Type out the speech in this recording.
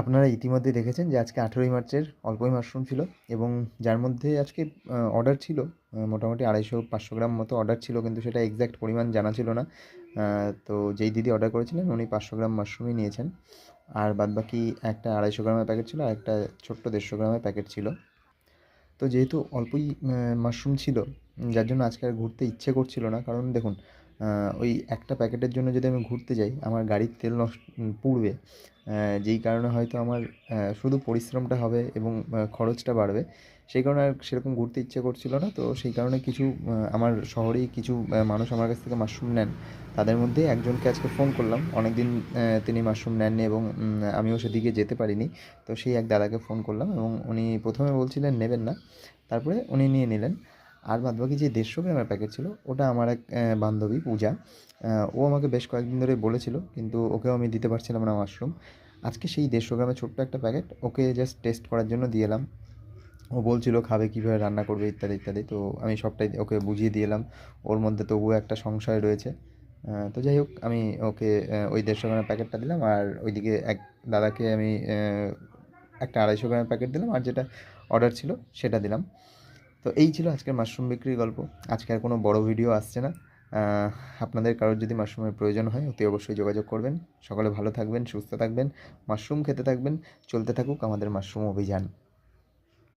আপনারা ইতিমধ্যে দেখেছেন যে আজকে 18ই মার্চের অল্পই মাশরুম ছিল এবং যার মধ্যে আজকে অর্ডার ছিল মোটামুটি 250-500 গ্রাম মতো অর্ডার ছিল, কিন্তু সেটা এক্স্যাক্ট পরিমাণ জানা ছিল না। তো যেই দিদি অর্ডার করেছিলেন উনি 500 গ্রাম মাশরুমই নিয়েছেন, আর বাদবাকি একটা 250 গ্রামের প্যাকেট ছিল আর একটা ছোট্ট 150 গ্রামের প্যাকেট ছিল। তো যেহেতু অল্পই মাশরুম ছিল, যার জন্য আজকে আর ঘুরতে ইচ্ছে করছিল না। কারণ দেখুন, ওই একটা প্যাকেটের জন্য যদি আমি ঘুরতে যাই আমার গাড়ির তেল পুড়বে। যেই কারণে হয়তো আমার শুধু পরিশ্রমটা হবে এবং খরচটা বাড়বে। সেই কারণে আর সেরকম ঘুরতে ইচ্ছে করছিল না। তো সেই কারণে কিছু আমার শহরেই কিছু মানুষ আমার কাছ থেকে মাশরুম নেন। তাদের মধ্যে একজনকে আজকে ফোন করলাম। অনেকদিন তিনি মাশরুম নেননি এবং আমিও সেদিকে যেতে পারিনি। তো সেই এক দাদাকে ফোন করলাম এবং উনি প্রথমে বলছিলেন নেবেন না, তারপরে উনি নিয়ে নিলেন। আর বাদবাকি যে 150 গ্রামের প্যাকেট ছিল ওটা আমার এক বান্ধবী পূজা, ও আমাকে বেশ কয়েকদিন ধরেই বলেছিল, কিন্তু ওকেও আমি দিতে পারছিলাম না মাশরুম। আজকে সেই 150 গ্রামের ছোট্ট একটা প্যাকেট ওকে জাস্ট টেস্ট করার জন্য দিয়ে এলাম। ও বলছিল খাবে কীভাবে রান্না করবে ইত্যাদি ইত্যাদি, তো আমি সবটাই ওকে বুঝিয়ে দিয়ে এলাম। ওর মধ্যে তবুও একটা সংশয় রয়েছে। তো যাই হোক, আমি ওকে ওই 150 গ্রামের প্যাকেটটা দিলাম, আর ওইদিকে এক দাদাকে আমি একটা 250 গ্রামের প্যাকেট দিলাম, আর যেটা অর্ডার ছিল সেটা দিলাম। তো এই ছিল আজকের মাশরুম বিক্রির গল্প। আজকে আর কোনো বড় ভিডিও আসছে না। আপনাদের কারোর যদি মাশরুমের প্রয়োজন হয় অতি অবশ্যই যোগাযোগ করবেন। সকলে ভালো থাকবেন, সুস্থ থাকবেন, মাশরুম খেতে থাকবেন। চলতে থাকুক আমাদের মাশরুম অভিযান।